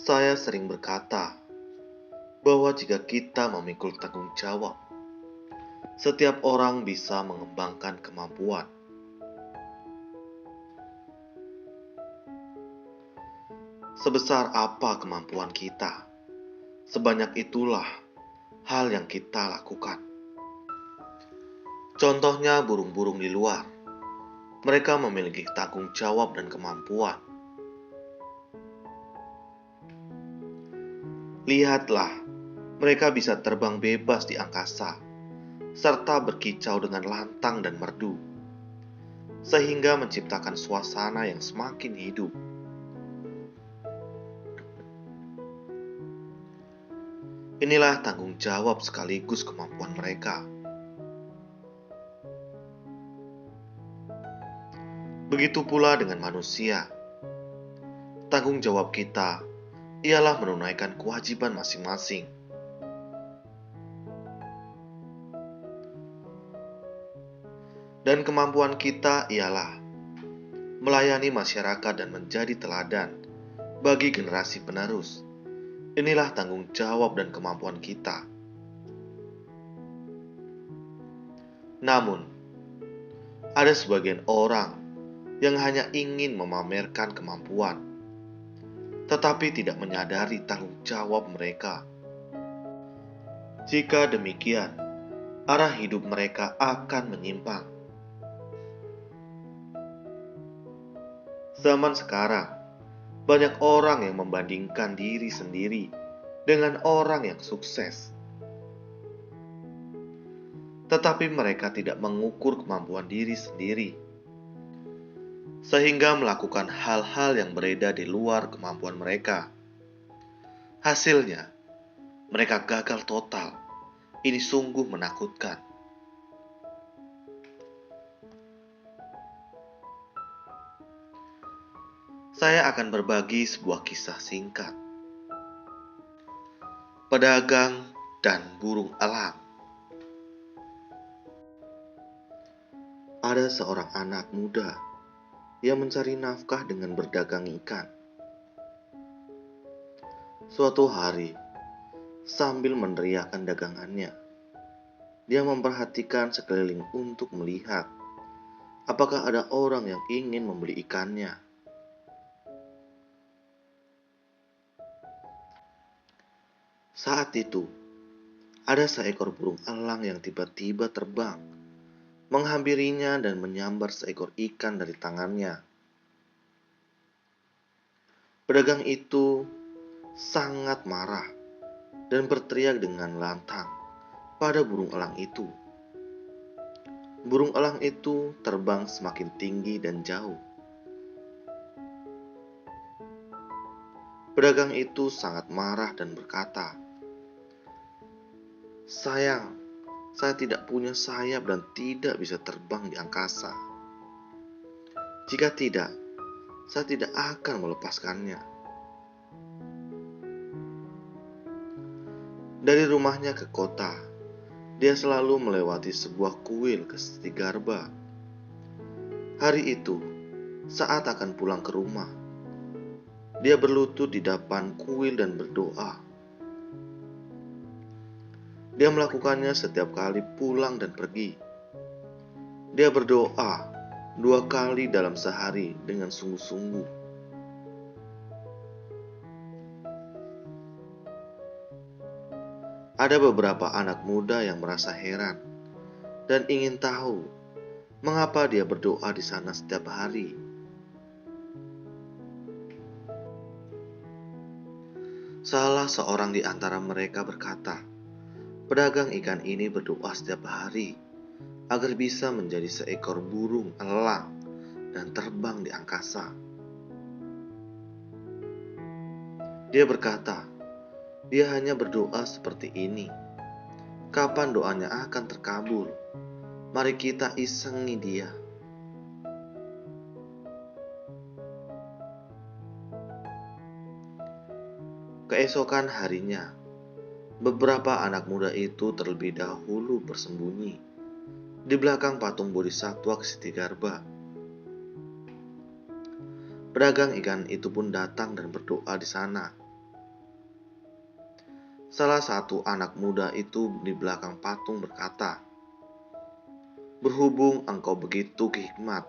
Saya sering berkata bahwa jika kita memikul tanggung jawab, setiap orang bisa mengembangkan kemampuan. Sebesar apa kemampuan kita, sebanyak itulah hal yang kita lakukan. Contohnya burung-burung di luar. Mereka memiliki tanggung jawab dan kemampuan. Lihatlah, mereka bisa terbang bebas di angkasa, serta berkicau dengan lantang dan merdu, sehingga menciptakan suasana yang semakin hidup. Inilah tanggung jawab sekaligus kemampuan mereka. Begitu pula dengan manusia. Tanggung jawab kita ialah menunaikan kewajiban masing-masing. Dan kemampuan kita ialah melayani masyarakat dan menjadi teladan bagi generasi penerus. Inilah tanggung jawab dan kemampuan kita. Namun, ada sebagian orang yang hanya ingin memamerkan kemampuan, tetapi tidak menyadari tanggung jawab mereka. Jika demikian, arah hidup mereka akan menyimpang. Zaman sekarang, banyak orang yang membandingkan diri sendiri dengan orang yang sukses. Tetapi mereka tidak mengukur kemampuan diri sendiri, sehingga melakukan hal-hal yang beredar di luar kemampuan mereka. Hasilnya, mereka gagal total. Ini sungguh menakutkan. Saya akan berbagi sebuah kisah singkat. Pedagang dan burung elang. Ada seorang anak muda yang mencari nafkah dengan berdagang ikan. Suatu hari, sambil meneriakkan dagangannya, dia memperhatikan sekeliling untuk melihat apakah ada orang yang ingin membeli ikannya. Saat itu, ada seekor burung elang yang tiba-tiba terbang, menghampirinya dan menyambar seekor ikan dari tangannya. Pedagang itu sangat marah dan berteriak dengan lantang pada burung elang itu. Burung elang itu terbang semakin tinggi dan jauh. Pedagang itu sangat marah dan berkata, "Sayang, saya tidak punya sayap dan tidak bisa terbang di angkasa. Jika tidak, saya tidak akan melepaskannya." Dari rumahnya ke kota, dia selalu melewati sebuah kuil ke Stigarba. Hari itu, saat akan pulang ke rumah, dia berlutut di depan kuil dan berdoa. Dia melakukannya setiap kali pulang dan pergi. Dia berdoa 2 kali dalam sehari dengan sungguh-sungguh. Ada beberapa anak muda yang merasa heran dan ingin tahu mengapa dia berdoa di sana setiap hari. Salah seorang di antara mereka berkata, pedagang ikan ini berdoa setiap hari agar bisa menjadi seekor burung elang dan terbang di angkasa. Dia berkata, dia hanya berdoa seperti ini. Kapan doanya akan terkabul? Mari kita isengi dia. Keesokan harinya, beberapa anak muda itu terlebih dahulu bersembunyi di belakang patung Bodhisattva Ksitigarba. Pedagang ikan itu pun datang dan berdoa di sana. Salah satu anak muda itu di belakang patung berkata, "Berhubung engkau begitu hikmat,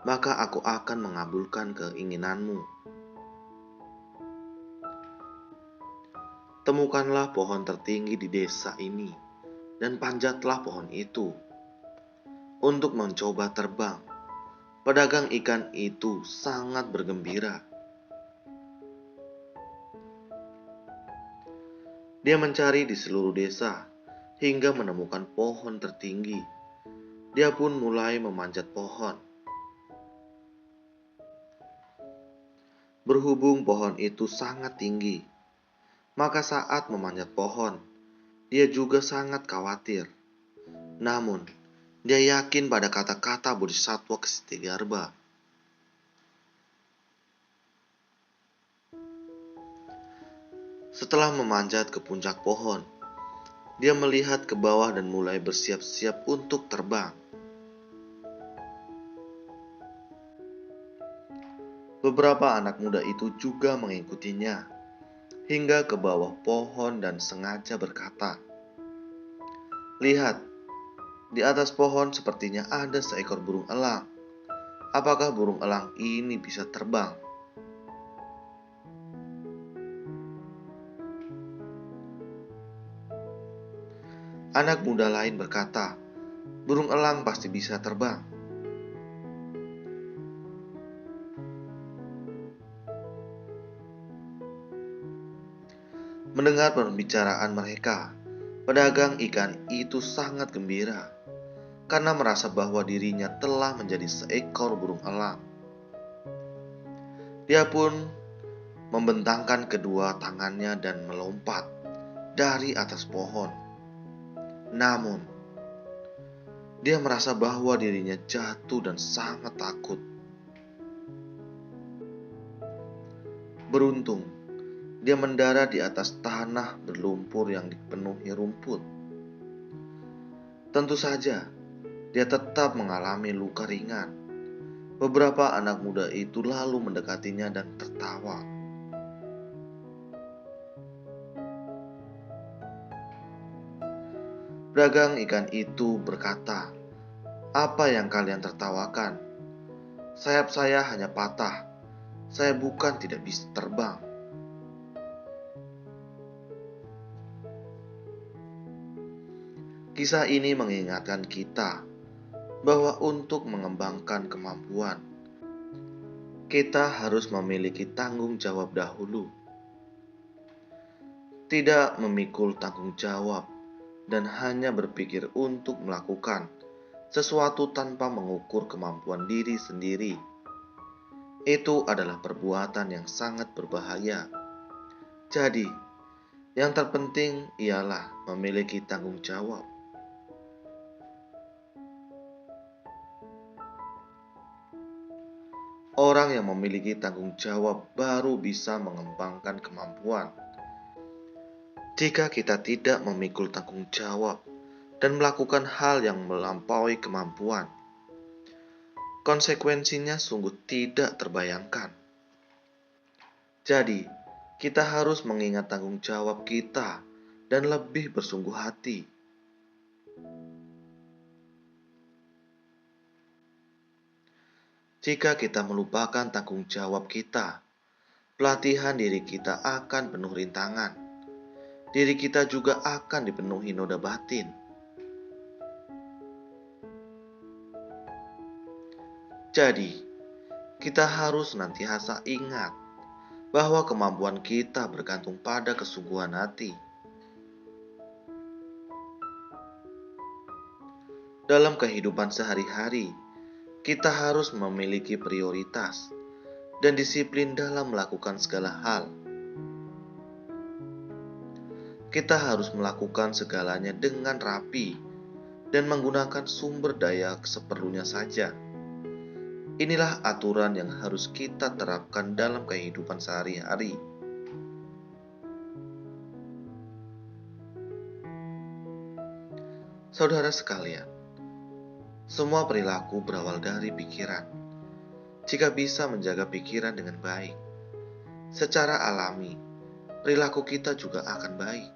maka aku akan mengabulkan keinginanmu. Temukanlah pohon tertinggi di desa ini, dan panjatlah pohon itu untuk mencoba terbang." Pedagang ikan itu sangat bergembira. Dia mencari di seluruh desa hingga menemukan pohon tertinggi. Dia pun mulai memanjat pohon. Berhubung pohon itu sangat tinggi, maka saat memanjat pohon, dia juga sangat khawatir. Namun, dia yakin pada kata-kata Bodhisattva Kstigarbha. Setelah memanjat ke puncak pohon, dia melihat ke bawah dan mulai bersiap-siap untuk terbang. Beberapa anak muda itu juga mengikutinya hingga ke bawah pohon dan sengaja berkata, "Lihat, di atas pohon sepertinya ada seekor burung elang. Apakah burung elang ini bisa terbang?" Anak muda lain berkata, "Burung elang pasti bisa terbang." Mendengar pembicaraan mereka, pedagang ikan itu sangat gembira karena merasa bahwa dirinya telah menjadi seekor burung elang. Dia pun membentangkan kedua tangannya dan melompat dari atas pohon. Namun, dia merasa bahwa dirinya jatuh dan sangat takut. Beruntung, dia mendarat di atas tanah berlumpur yang dipenuhi rumput. Tentu saja, dia tetap mengalami luka ringan. Beberapa anak muda itu lalu mendekatinya dan tertawa. Pedagang ikan itu berkata, "Apa yang kalian tertawakan? Sayap saya hanya patah. Saya bukan tidak bisa terbang." Kisah ini mengingatkan kita bahwa untuk mengembangkan kemampuan, kita harus memiliki tanggung jawab dahulu. Tidak memikul tanggung jawab dan hanya berpikir untuk melakukan sesuatu tanpa mengukur kemampuan diri sendiri. Itu adalah perbuatan yang sangat berbahaya. Jadi, yang terpenting ialah memiliki tanggung jawab. Orang yang memiliki tanggung jawab baru bisa mengembangkan kemampuan. Jika kita tidak memikul tanggung jawab dan melakukan hal yang melampaui kemampuan, konsekuensinya sungguh tidak terbayangkan. Jadi, kita harus mengingat tanggung jawab kita dan lebih bersungguh hati. Jika kita melupakan tanggung jawab kita, pelatihan diri kita akan penuh rintangan. Diri kita juga akan dipenuhi noda batin. Jadi, kita harus senantiasa ingat bahwa kemampuan kita bergantung pada kesungguhan hati. Dalam kehidupan sehari-hari, kita harus memiliki prioritas dan disiplin dalam melakukan segala hal. Kita harus melakukan segalanya dengan rapi dan menggunakan sumber daya seperlunya saja. Inilah aturan yang harus kita terapkan dalam kehidupan sehari-hari. Saudara sekalian, semua perilaku berawal dari pikiran. Jika bisa menjaga pikiran dengan baik, secara alami, perilaku kita juga akan baik.